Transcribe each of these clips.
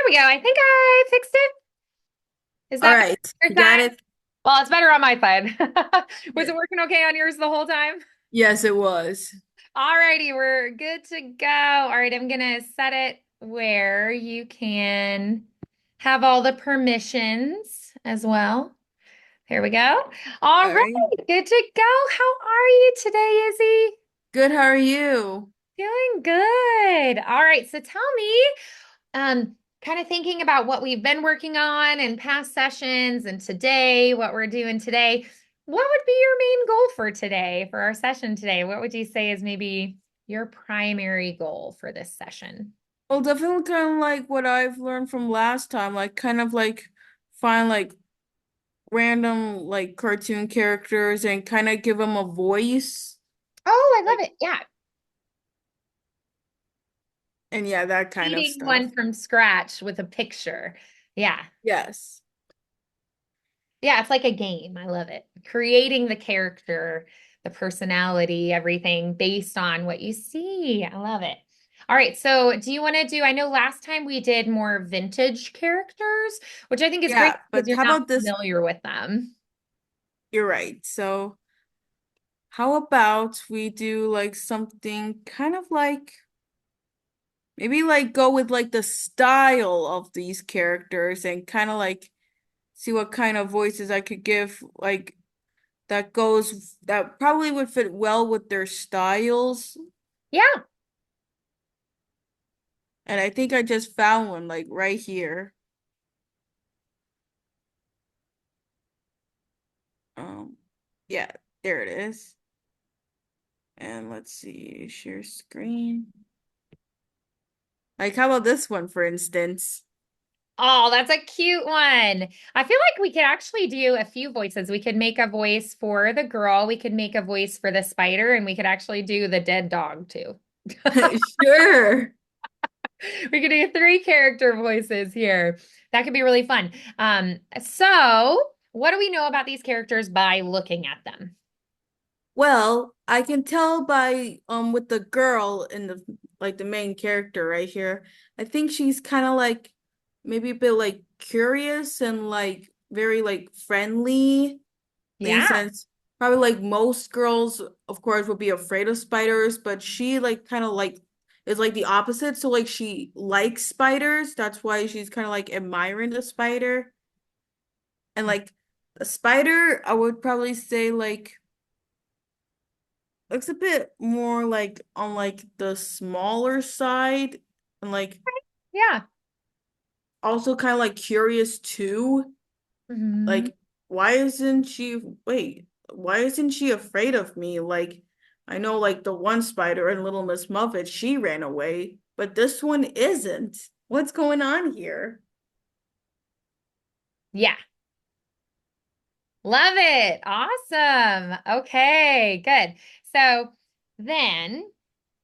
we go. I think I fixed it. Is All that better right, on you your got side? it? Well, it's better on my side. Was Yeah. it working okay on yours the whole time? Yes, it was. Alrighty, we're good to go. All right, I'm gonna set it where you can have all the permissions as well. Here we go. All All right, right. good to go. How are you today, Izzy? Good, how are you? Doing good. All right, so tell me, kind of thinking about what we've been working on in past sessions and today, what we're doing today. What would be your main goal for today, for our session today? What would you say is maybe your primary goal for this session? Well, definitely kind of like what I've learned from last time, like kind of like find like random like cartoon characters and kind of give them a voice. Oh, I Like, love it. Yeah. and yeah, that kind of Creating stuff. one from scratch with a picture. Yeah. Yes. Yeah, it's like a game. I love it. Creating the character, the personality, everything based on what you see. I love it. All right, so do you want to do? I know last time we did more vintage characters, which I think is great Yeah, because but you're how not about this? familiar with them. You're right. So, how about we do like something kind of like maybe like go with like the style of these characters and kind of like see what kind of voices I could give like that probably would fit well with their styles. Yeah. And I think I just found one like right here. Um yeah, there it is. And let's see, share screen. Like how about this one for instance? Oh, that's a cute one. I feel like we could actually do a few voices. We could make a voice for the girl, we could make a voice for the spider, and we could actually do the dead dog too. Sure. We could do three character voices here. That could be really fun. So what do we know about these characters by looking at them? Well, I can tell by with the girl in the like the main character right here. I think she's kind of like maybe a bit like curious and like very like friendly. In Yeah. sense, probably like most girls, of course, would be afraid of spiders, but she like kind of like is like the opposite. So like she likes spiders. That's why she's kind of like admiring the spider. And like the spider, I would probably say like looks a bit more like on like the smaller side and like Yeah. also kind of like curious too. Mhm. Like why isn't she wait, why isn't she afraid of me? Like I know like the one spider in Little Miss Muffet, she ran away, but this one isn't. What's going on here? Yeah. Love it. Awesome. Okay, good. So then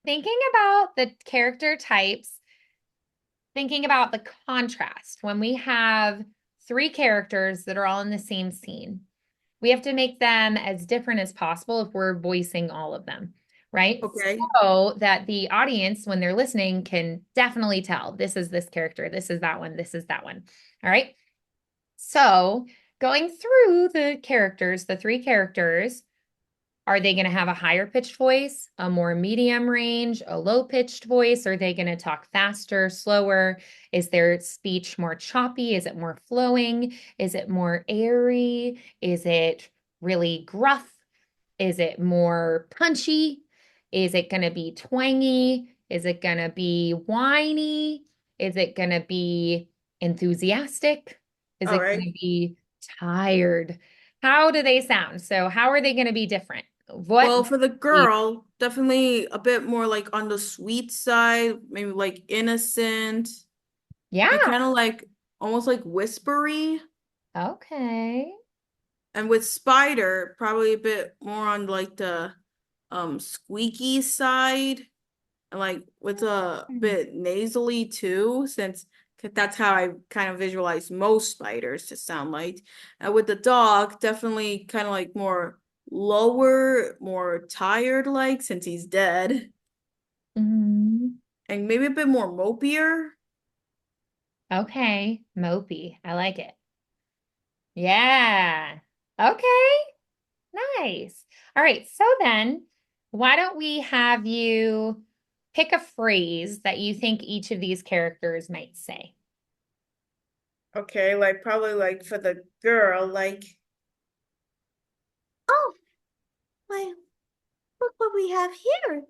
thinking about the character types, thinking about the contrast, when we have three characters that are all in the same scene, we have to make them as different as possible if we're voicing all of them, right? Okay. So that the audience, when they're listening, can definitely tell this is this character, this is that one, this is that one. All right. So going through the characters, the three characters, are they going to have a higher pitched voice, a more medium range, a low pitched voice? Are they going to talk faster, slower? Is their speech more choppy? Is it more flowing? Is it more airy? Is it really gruff? Is it more punchy? Is it going to be twangy? Is it going to be whiny? Is it going to be enthusiastic? Is All it going right. to be tired? How do they sound? So, how are they going to be different? What? Well, for the girl, definitely a bit more like on the sweet side, maybe like innocent and Yeah. kind of like almost like whispery. Okay. And with Spider, probably a bit more on like the squeaky side and like with a Hmm. bit nasally too, since that's how I kind of visualize most spiders to sound like. And with the dog, definitely kind of like more lower, more tired like since he's dead, Mhm. and maybe a bit more mopier. Okay, mopey. I like it. Yeah. Okay, nice. All right, so then why don't we have you pick a phrase that you think each of these characters might say? Okay, like probably like for the girl, like, oh, why, look what we have here.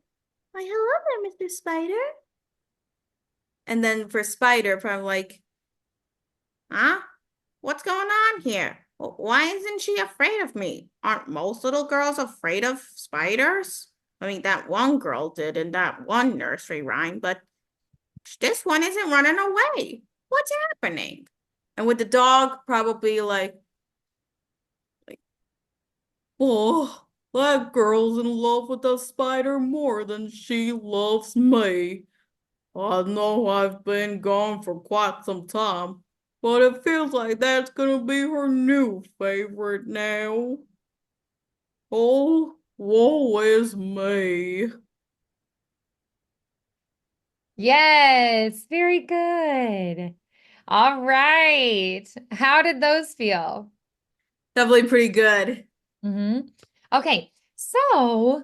Why, hello there, Mr. Spider. And then for Spider, probably like, huh? What's going on here? Why isn't she afraid of me? Aren't most little girls afraid of spiders? I mean, that one girl did in that one nursery rhyme, but this one isn't running away. What's happening? And with the dog, probably like, oh, that girl's in love with the spider more than she loves me. I know I've been gone for quite some time, but it feels like that's gonna be her new favorite now. Oh, woe is me. Yes, very good. All right. How did those feel? Definitely pretty good. hmm Okay, so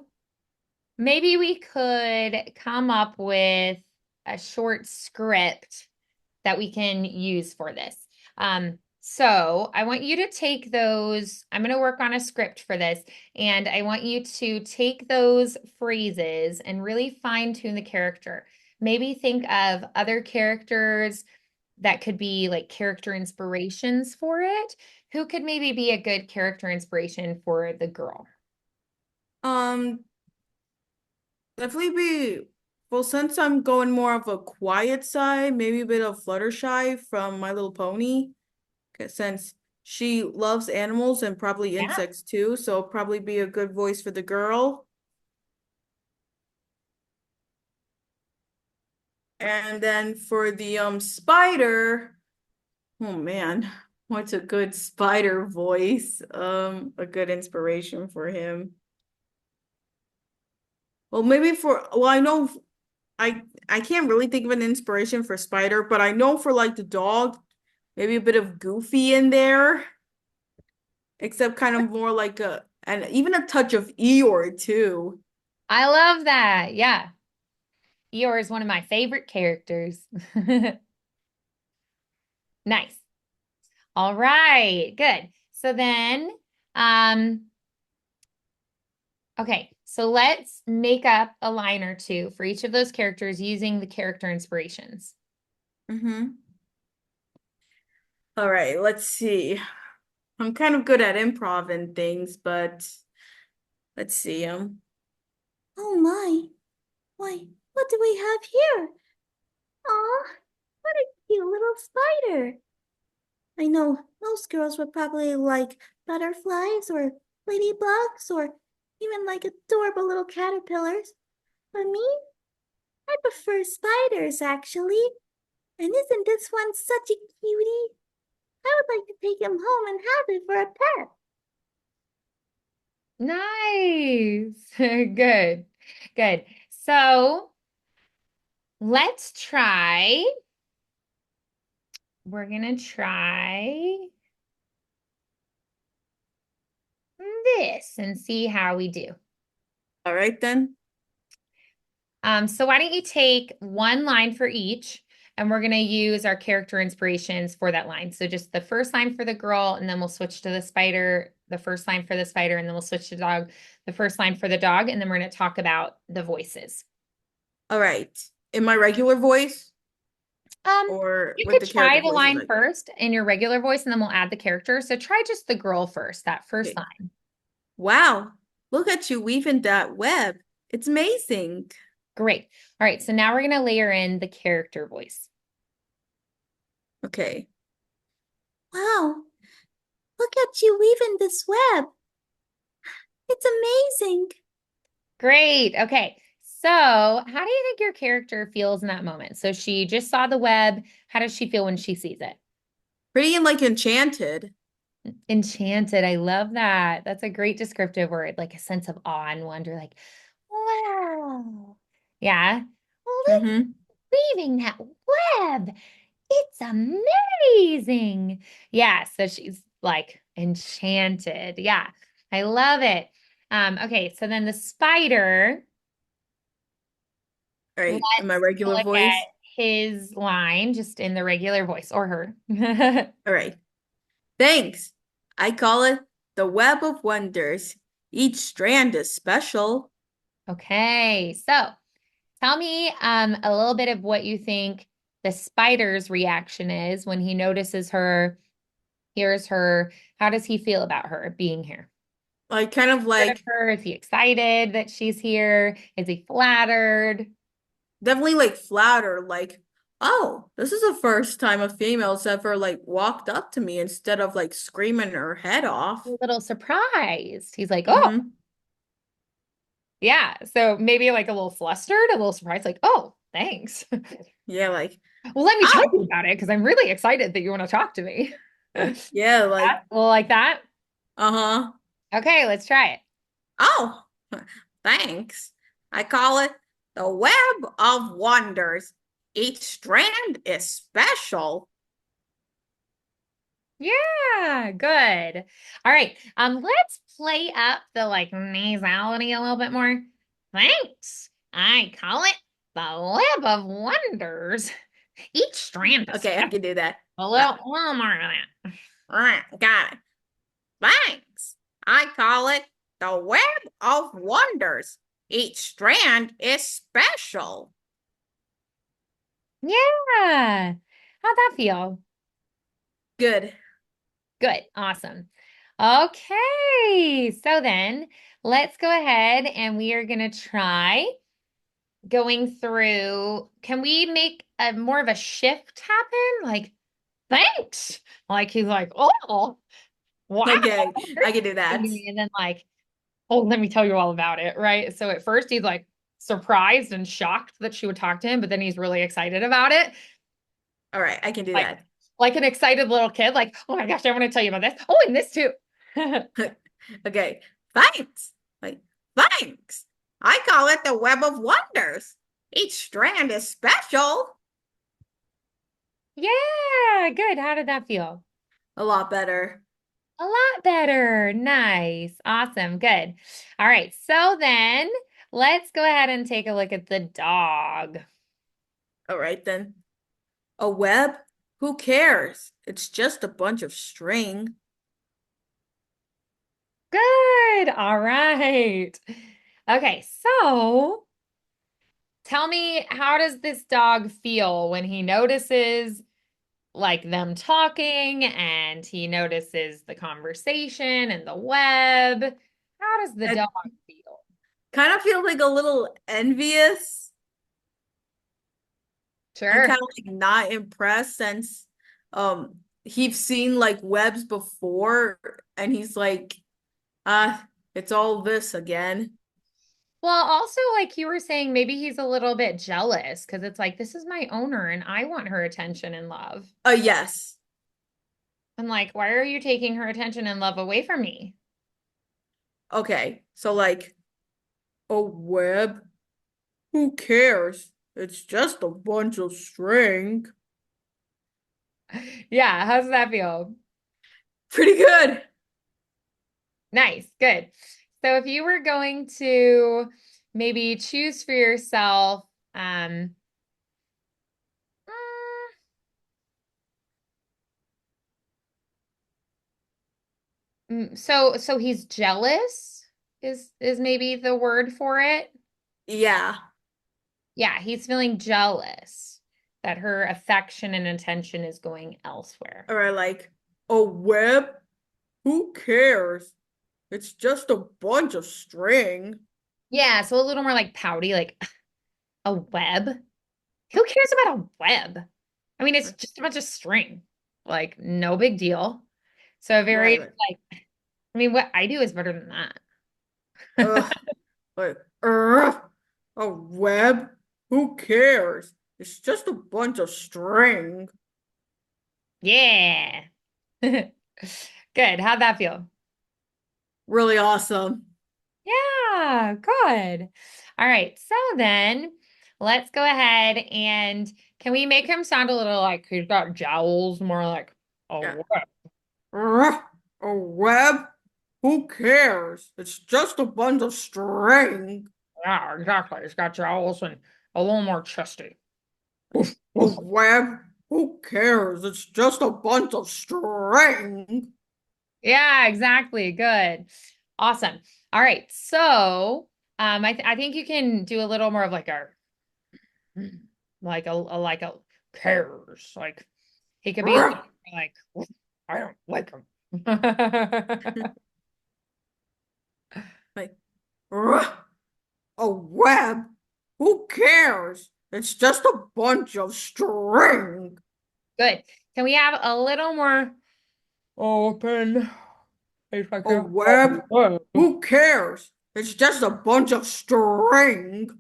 maybe we could come up with a short script that we can use for this. So I want you to take those. I'm going to work on a script for this, and I want you to take those phrases and really fine tune the character. Maybe think of other characters that could be like character inspirations for it. Who could maybe be a good character inspiration for the girl? Um, Definitely be, well, since I'm going more of a quiet side, maybe a bit of Fluttershy from My Little Pony, 'cause since she loves animals and probably Yeah. insects too, so probably be a good voice for the girl. And then for the spider, oh man, what's a good spider voice? A good inspiration for him. Well, maybe for, well, I know I can't really think of an inspiration for Spider, but I know for like the dog, maybe a bit of Goofy in there, except kind of more like a, and even a touch of Eeyore too. I love that. Yeah. Eeyore is one of my favorite characters. Nice. All right, good. So then, um, okay, so let's make up a line or two for each of those characters using the character inspirations. Mm-hmm. All right, let's see. I'm kind of good at improv and things, but let's see. Oh my, why, what do we have here? Aw, what a cute little spider. I know most girls would probably like butterflies or ladybugs or even like adorable little caterpillars. But me, I prefer spiders actually. And isn't this one such a cutie? I would like to take him home and have it for a pet. Nice. Good. Good. So let's try. We're gonna try this and see how we do. All right then. So why don't you take one line for each, and we're going to use our character inspirations for that line. So just the first line for the girl, and then we'll switch to the spider, the first line for the spider, and then we'll switch to dog, the first line for the dog, and then we're going to talk about the voices. All right. In my regular voice or You with could the character try the voices line like first in your regular voice, and then we'll add the character. So try just the girl first, that first okay. line. Wow. Look at you weaving that web. It's amazing. Great. All right. So now we're going to layer in the character voice. Okay. Wow. Look at you weaving this web. It's amazing. Great. Okay. So, how do you think your character feels in that moment? So, she just saw the web. How does she feel when she sees it? Pretty and like enchanted. Enchanted. I love that. That's a great descriptive word, like a sense of awe and wonder, like, wow. Yeah. Look, Mm-hmm. weaving that web. It's amazing. Yeah, so she's like enchanted. Yeah, I love it. Okay, so then the spider, All right, in my let's take a regular look at voice. his line just in the regular voice or her. All right. Thanks. I call it the web of wonders. Each strand is special. Okay, so tell me a little bit of what you think the spider's reaction is when he notices her, hears her. How does he feel about her being here? Like kind of Scared of like her? Is he excited that she's here? Is he flattered? definitely like flatter, like, oh, this is the first time a female's ever like walked up to me instead of like screaming her head A off. little surprised. He's like, oh, Mm-hmm. yeah. So maybe like a little flustered, a little surprised, like, oh, thanks. Yeah, like, Well, let me tell oh, you about it because I'm really excited that you want to talk to me. yeah, like, Well, like that. uh-huh. Okay, let's try it. Oh, thanks. I call it the web of wonders. Each strand is special. Yeah, good. All right. Let's play up the like nasality a little bit more. Thanks. I call it the web of wonders. Each strand is Okay, I can do that. a little more of that. Right, got it. Thanks. I call it the web of wonders. Each strand is special. Yeah. How'd that feel? Good. Good. Awesome. Okay. So then let's go ahead and we are going to try going through. Can we make a more of a shift happen? Like, thanks. Like he's like, oh, wow. Okay, I can do And that. then like, oh, let me tell you all about it. Right. So at first he's like surprised and shocked that she would talk to him, but then he's really excited about it. All right, I can do Like, that. like an excited little kid, like, oh my gosh, I want to tell you about this. Oh, and this too. Okay, thanks. Like, thanks. I call it the web of wonders. Each strand is special. Yeah, good. How did that feel? A lot better. A lot better. Nice. Awesome. Good. All right. So then let's go ahead and take a look at the dog. All right, then. A web? Who cares? It's just a bunch of string. Good. All right. Okay. So tell me, how does this dog feel when he notices like them talking and he notices the conversation and the web? How does the I dog feel? kind of feel like a little envious and Sure. kind of like not impressed since he's seen like webs before and he's like, ah, it's all this again. Well, also, like you were saying, maybe he's a little bit jealous because it's like, this is my owner and I want her attention and love. Yes. And like, why are you taking her attention and love away from me? Okay. So like a web? Who cares? It's just a bunch of string. Yeah, how's that feel? Pretty good. Nice, good. So if you were going to maybe choose for yourself, so he's jealous is maybe the word for it. Yeah. Yeah, he's feeling jealous that her affection and attention is going elsewhere. Or like a web? Who cares? It's just a bunch of string. Yeah, so a little more like pouty, like a web. Who cares about a web? I mean, it's just a bunch of string. Like, no big deal. So very Right. like, I mean, what I do is better than that. Ugh. Like, ugh, a web? Who cares? It's just a bunch of string. Yeah. Good. How'd that feel? Really awesome. Yeah, good. All right. So then let's go ahead and Can we make him sound a little like he's got jowls, more like, Yeah. oh, Ugh, a web? Who cares? It's just a bunch of string. yeah, exactly. He's got jowls and a little more chesty. Woof, A woof. web? Who cares? It's just a bunch of string. Yeah, exactly. Good. Awesome. All right. So, I think you can do a little more of like a like a cares. Like he could be a Ugh, little like I don't like him. like, ugh, a web? Who cares? It's just a bunch of string. Good. Can we have a little more open? It's like A a web? whoa. Who cares? It's just a bunch of string.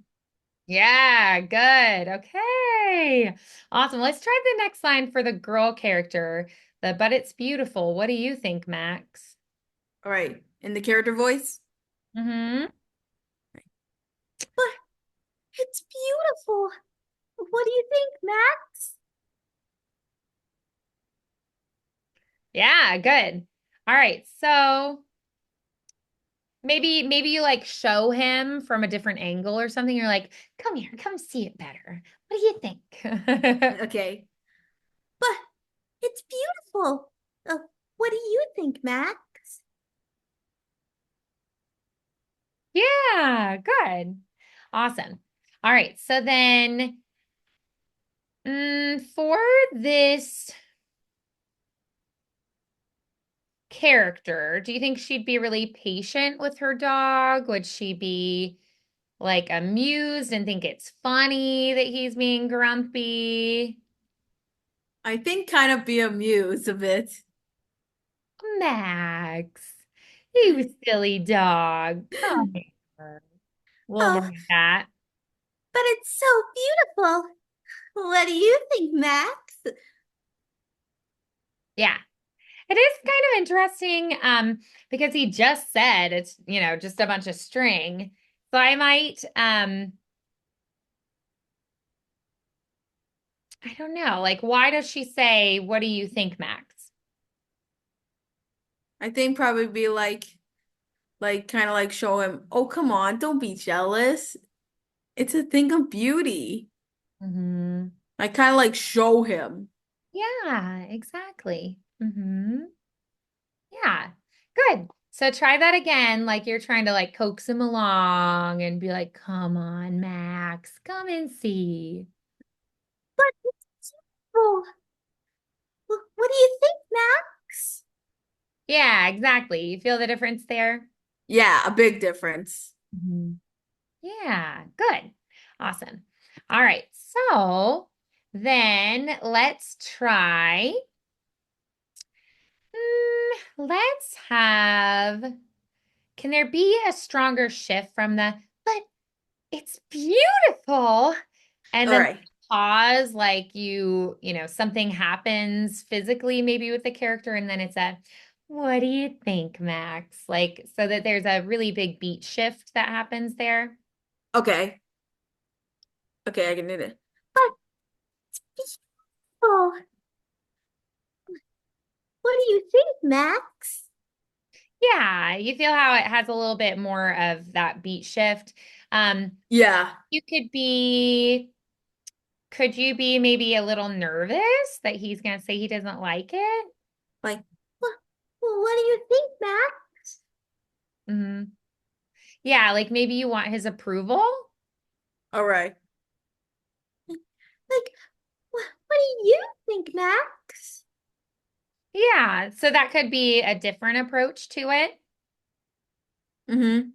Yeah, good. Okay. Awesome. Let's try the next line for the girl character. The but it's beautiful. What do you think, Max? All right, in the character voice. Mm-hmm. But it's beautiful. What do you think, Max? Yeah, good. All right. So maybe you like show him from a different angle or something. You're like, come here, come see it better. What do you think? Okay. But it's beautiful. What do you think, Max? Yeah, good. Awesome. All right. So then for this character, do you think she'd be really patient with her dog? Would she be like amused and think it's funny that he's being grumpy? I think kind of be amused a bit. Max, you silly dog. Come here. A little more Oh, like that. but it's so beautiful. What do you think, Max? Yeah. It is kind of interesting because he just said it's, just a bunch of string. So I might I don't know. Like why does she say, "What do you think, Max?" I think probably be like kind of like show him, oh, come on, don't be jealous. It's a thing of beauty. Hmm. I kind of like show him. Yeah, exactly. Yeah. Good. So try that again, like you're trying to like coax him along and be like, "Come on, Max, come and see." But it's beautiful. What do you think, Max? Yeah, exactly. You feel the difference there? Yeah, a big difference. Mhm. Yeah, good. Awesome. All right. So then let's try. Let's have. Can there be a stronger shift from but it's beautiful? And All then right. pause, like something happens physically, maybe with the character, and then it's what do you think, Max? Like, so that there's a really big beat shift that happens there. Okay. Okay, I can do it. But oh, what do you think, Max? Yeah, you feel how it has a little bit more of that beat shift. Um, Yeah. you could you be maybe a little nervous that he's gonna say he doesn't like it? Like, what do you think, Max? Hmm. Yeah, like maybe you want his approval. All right. Like, what do you think, Max? Yeah, so that could be a different approach to it. Mm-hmm.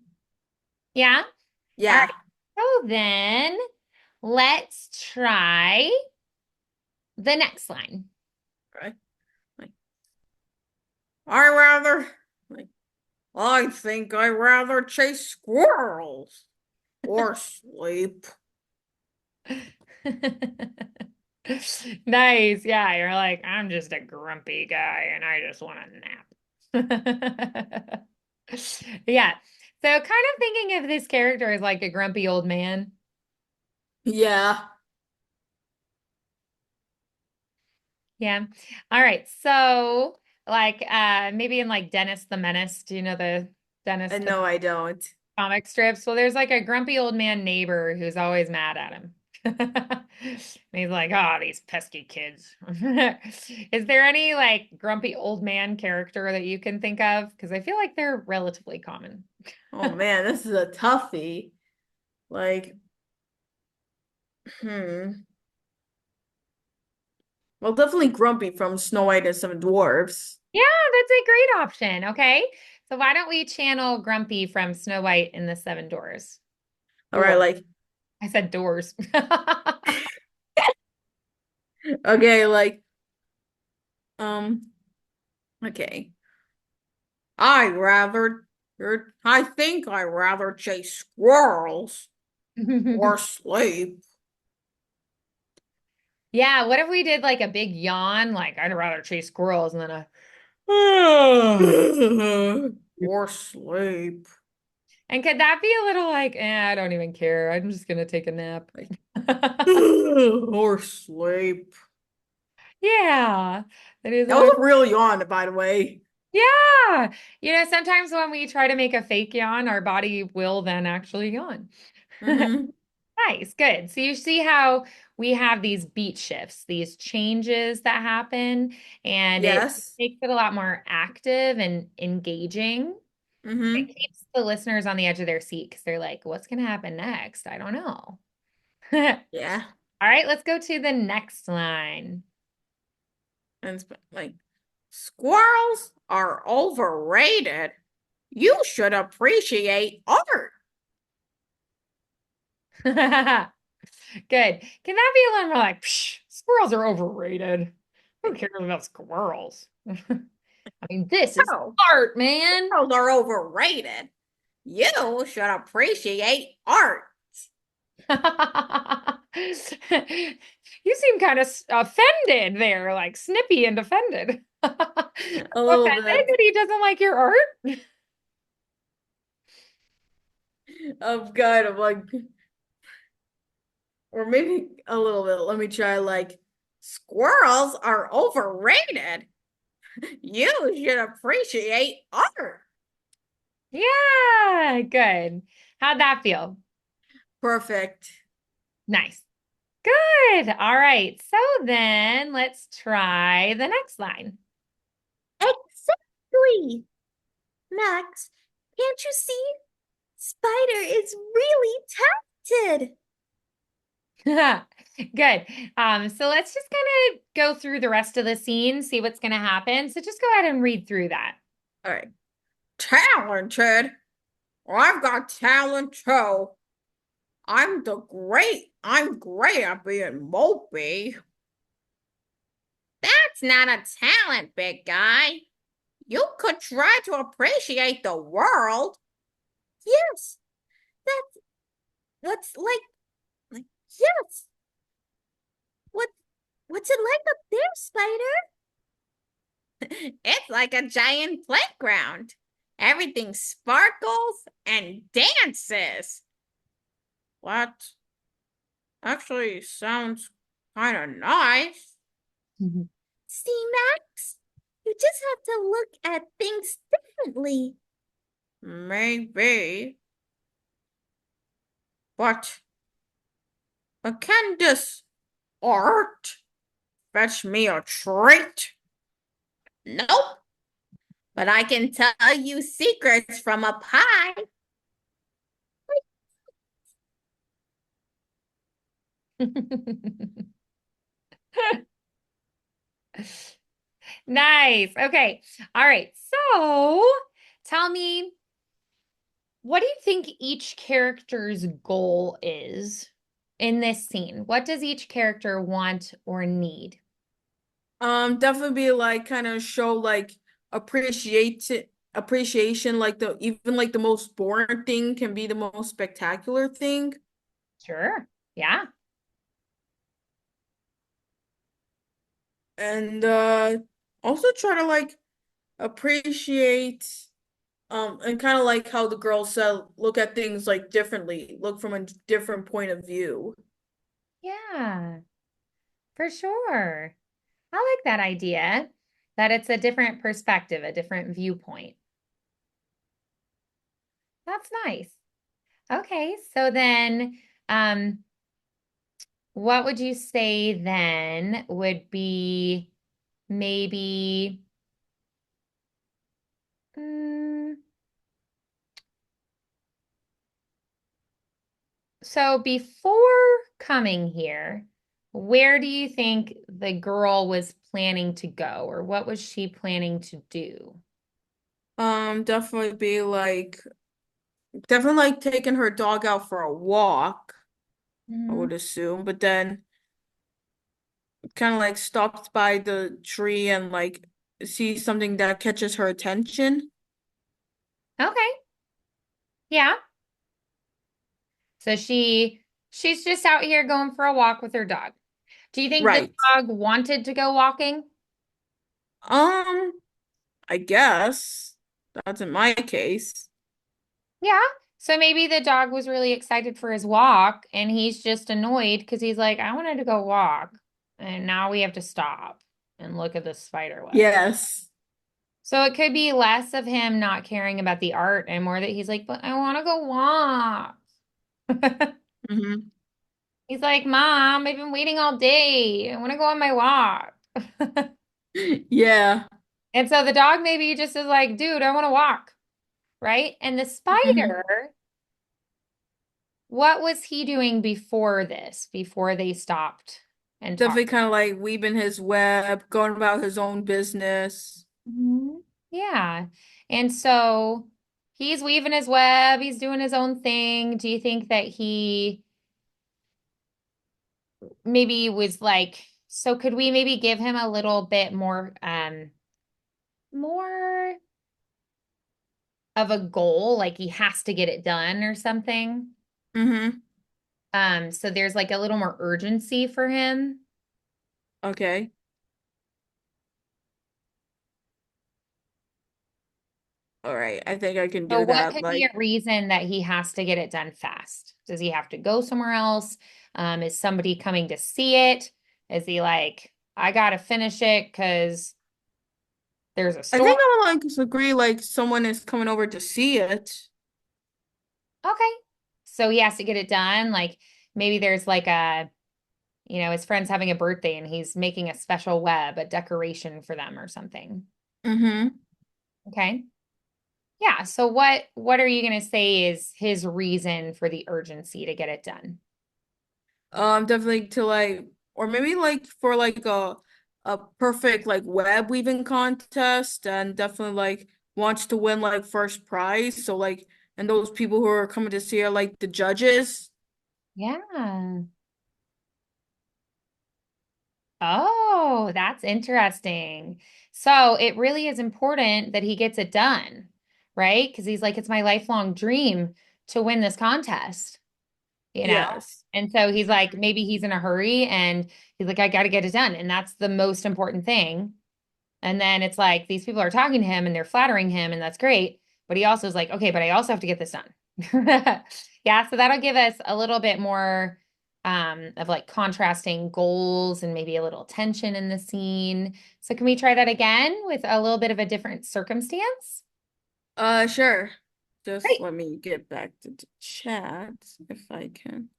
Yeah. All Yeah. right. So then let's try the next line. Right. Like, I rather, like, I think I rather chase squirrels or sleep. Nice. Yeah, you're like, I'm just a grumpy guy and I just want a nap. Yeah. So kind of thinking of this character as like a grumpy old man. Yeah. Yeah. All right. So, like, maybe in like Dennis the Menace, do you know the Dennis the No, I don't. comic strips? Well, there's like a grumpy old man neighbor who's always mad at him. And he's like, oh, these pesky kids. Is there any like grumpy old man character that you can think of? Because I feel like they're relatively common. Oh man, this is a toughie. Like, hmm. Well, definitely Grumpy from Snow White and Seven Dwarfs. Yeah, that's a great option. Okay. So why don't we channel Grumpy from Snow White and the Seven Doors? All right, Door. like, I said doors. okay, like, um, okay. I think I rather chase squirrels or sleep. Yeah, what if we did like a big yawn? Like, I'd rather chase squirrels and then a Or sleep. and could that be a little like, I don't even care. I'm just gonna take a nap. Like, or sleep. Yeah, that is That what I, was a real yawn, by the way. yeah. Sometimes when we try to make a fake yawn, our body will then actually yawn. Mm-hmm. Nice, good. So you see how we have these beat shifts, these changes that happen, and it Yes. makes it a lot more active and engaging. It Mm-hmm. keeps the listeners on the edge of their seat because they're like, what's going to happen next? I don't know. Yeah. All right, let's go to the next line. And it's like, squirrels are overrated. You should appreciate art. Good. Can that be a little more like, Psh, squirrels are overrated? Who cares about squirrels? I mean, this is Oh, art, man. squirrels are overrated. You should appreciate art. You seem kind of offended there, like snippy and offended. Offended A little bit that he doesn't like your art? of kind of like, or maybe a little bit. Let me try like, squirrels are overrated. You should appreciate art. Yeah, good. How'd that feel? Perfect. Nice. Good. All right. So then let's try the next line. Exactly. Max, can't you see? Spider is really talented. Good. So let's just kind of go through the rest of the scene, see what's going to happen. So just go ahead and read through that. All right. Talented? Well, I've got talent too. I'm great at being mopey. That's not a talent, big guy. You could try to appreciate the world. Yes, that's what's like yes. What what's it like up there, Spider? It's like a giant playground. Everything sparkles and dances. What actually sounds kind of nice. Mhm. See, Max, you just have to look at things differently. Maybe, but can this art fetch me a treat? Nope, but I can tell you secrets from up high. Nice. Okay. All right. So tell me, what do you think each character's goal is in this scene? What does each character want or need? Definitely be like kind of show like appreciate appreciation, like the even like the most boring thing can be the most spectacular thing. Sure. Yeah. And also try to like appreciate and kind of like how the girl said look at things like differently, look from a different point of view. Yeah, for sure. I like that idea that it's a different perspective, a different viewpoint. That's nice. Okay, so then um what would you say then would be maybe mm, so before coming here, where do you think the girl was planning to go, or what was she planning to do? Definitely be like definitely like taking her dog out for a walk, I Mhm. would assume, but then kind of like stops by the tree and like sees something that catches her attention. Okay. Yeah. So she's just out here going for a walk with her dog. Do you think the Right. dog wanted to go walking? Um, I guess that's in my case. Yeah. So maybe the dog was really excited for his walk and he's just annoyed because he's like, I wanted to go walk and now we have to stop and look at the spider web. Yes. So it could be less of him not caring about the art and more that he's like, but I want to go walk. Hmm. He's like, Mom, I've been waiting all day. I want to go on my walk. Yeah. And so the dog maybe just is like, dude, I want to walk, right? And the Hmm. spider, what was he doing before this, before they stopped and Definitely talked? kind of like weaving his web, going about his own business. Mhm. Yeah. And so he's weaving his web, he's doing his own thing. Do you think that he maybe was like, so could we maybe give him a little bit more of a goal, like he has to get it done or something? Hmm. So there's like a little more urgency for him. Okay. All right. I think I can So do what that. could be Like, a reason that he has to get it done fast? Does he have to go somewhere else? Is somebody coming to see it? Is he like, I gotta finish it because there's a I storm? think I would like to agree, like someone is coming over to see it. Okay. So he has to get it done. Like maybe there's like his friend's having a birthday and he's making a special web, a decoration for them or something. Hmm. Okay. Yeah. So what are you gonna say is his reason for the urgency to get it done? Definitely to like, or maybe like for like a perfect like web weaving contest, and definitely like wants to win like first prize. So like, and those people who are coming to see are like the judges. Yeah. Oh, that's interesting. So it really is important that he gets it done, right? Because he's like, it's my lifelong dream to win this contest, you know? Yes. And so he's like, maybe he's in a hurry and he's like, I got to get it done. And that's the most important thing. And then it's like these people are talking to him and they're flattering him, and that's great. But he also is like, okay, but I also have to get this done. Yeah, so that'll give us a little bit more of like contrasting goals and maybe a little tension in the scene. So can we try that again with a little bit of a different circumstance? Sure. Just Great. let me get back to the chat if I can.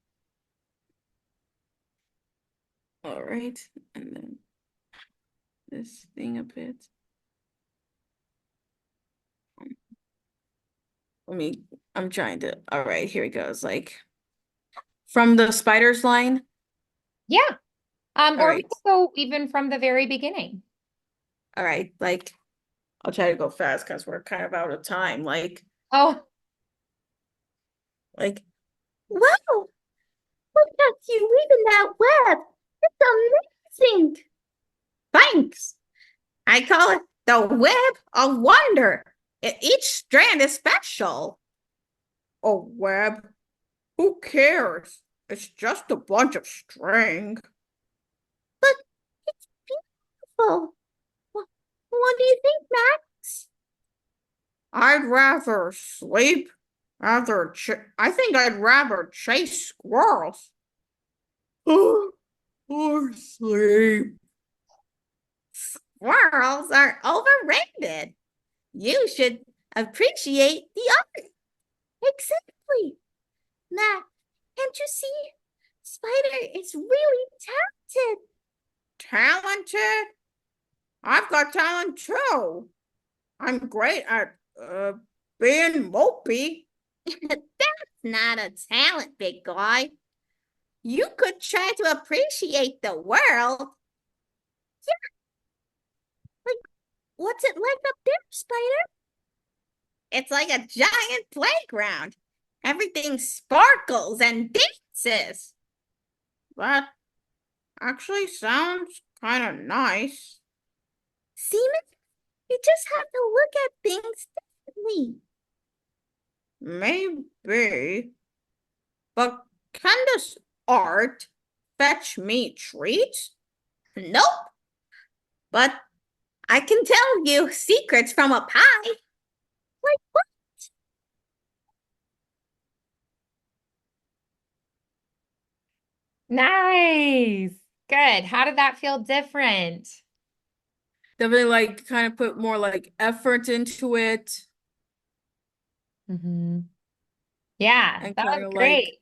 All right. And then this thing a bit. Let me, I'm trying to, all right, here it goes. Like from the spider's line. Yeah. All Or we right. could go even from the very beginning. All right. Like, I'll try to go fast because we're kind of out of time. Oh, Like, wow, look at you weaving that web. It's amazing. Thanks. I call it the web of wonder. Each strand is special. A web? Who cares? It's just a bunch of string. But it's beautiful. What do you think, Max? I'd rather sleep. I think I'd rather chase squirrels. Or sleep. Squirrels are overrated. You should appreciate the art. Exactly. Nah, can't you see? Spider is really talented. Talented? I've got talent too. I'm great at being mopey. That's not a talent, big guy. You could try to appreciate the world. Like, what's it like up there, Spider? It's like a giant playground. Everything sparkles and dances. That actually sounds kind of nice. Seaman, you just have to look at things differently. Maybe, but can this art fetch me treats? Nope, but I can tell you secrets from a pie. Like what? Nice. Good. How did that feel different? Definitely like kind of put more like effort into it Hmm. Yeah, and that kind was of like great.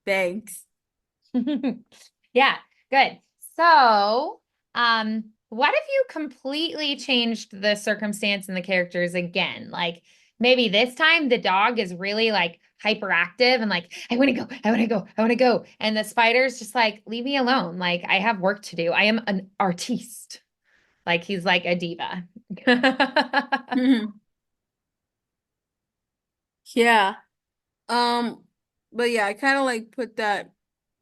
thanks. Yeah, good. So, what if you completely changed the circumstance and the characters again? Like maybe this time the dog is really like hyperactive and like, I want to go, I want to go, I want to go. And the spider's just like, leave me alone. Like I have work to do. I am an artiste. Like he's like a diva. Yeah. Um, but yeah, I kind of like put that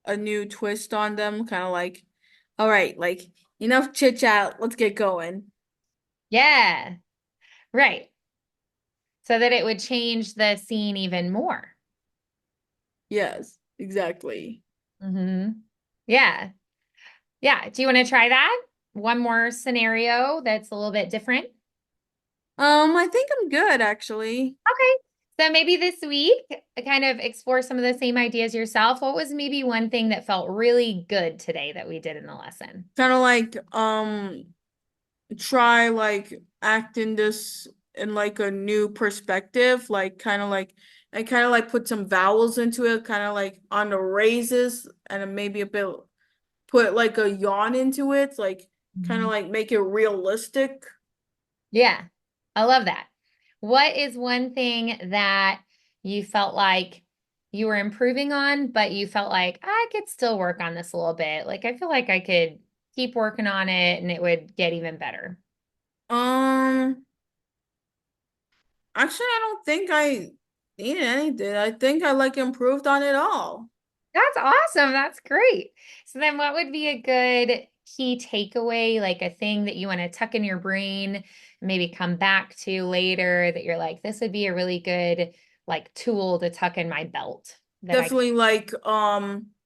a new twist on them, kind of like, all right, like enough chit chat, let's get going. Yeah, right. So that it would change the scene even more. Yes, exactly. Hmm. Yeah. Yeah. Do you want to try that? One more scenario that's a little bit different. I think I'm good actually. Okay. So maybe this week, kind of explore some of the same ideas yourself. What was maybe one thing that felt really good today that we did in the lesson? Kind of like try like acting this in like a new perspective, like kind of like I kind of like put some vowels into it, kind of like on the raises and then maybe a bit put like a yawn into it, like kind of Mhm. like make it realistic. Yeah, I love that. What is one thing that you felt like you were improving on, but you felt like I could still work on this a little bit? Like I feel like I could keep working on it and it would get even better. Um, Actually, I don't think I needed anything. I think I like improved on it all. That's awesome. That's great. So then what would be a good key takeaway, like a thing that you want to tuck in your brain, maybe come back to later that you're like, this would be a really good like tool to tuck in my belt that I Definitely like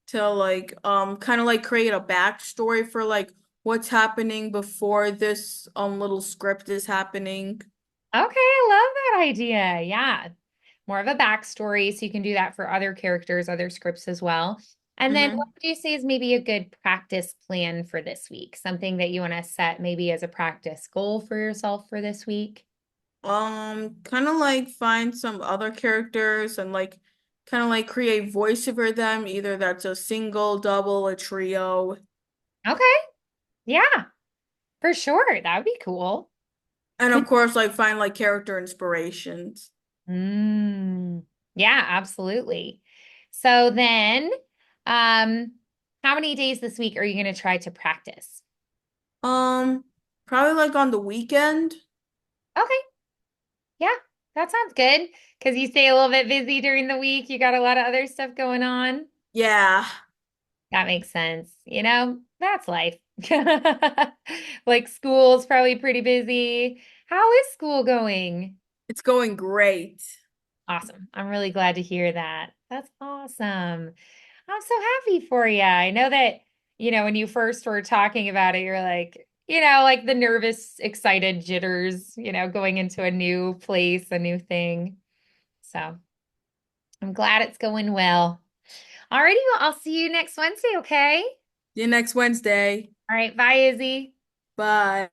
to like kind of like create a backstory for like what's happening before this little script is happening. Okay, I love that idea. Yeah. More of a backstory. So you can do that for other characters, other scripts as well. And then what Mm-hmm. would you say is maybe a good practice plan for this week? Something that you want to set maybe as a practice goal for yourself for this week? Kind of like find some other characters and like kind of like create voice over them. Either that's a single, double, a trio. Okay. Yeah, for sure. That would be cool. And of course, like find like character inspirations. Mm, yeah, absolutely. So then, how many days this week are you going to try to practice? Um, Probably like on the weekend. Okay. Yeah, that sounds good. Because you stay a little bit busy during the week. You got a lot of other stuff going on. Yeah, That makes sense. That's life. Like school's probably pretty busy. How is school going? it's going great. Awesome. I'm really glad to hear that. That's awesome. I'm so happy for you. I know that, when you first were talking about it, you're like, like the nervous, excited jitters, going into a new place, a new thing. So I'm glad it's going well. Alrighty, well, I'll see you next Wednesday, okay? See you next Wednesday. All right, bye, Izzy. Bye.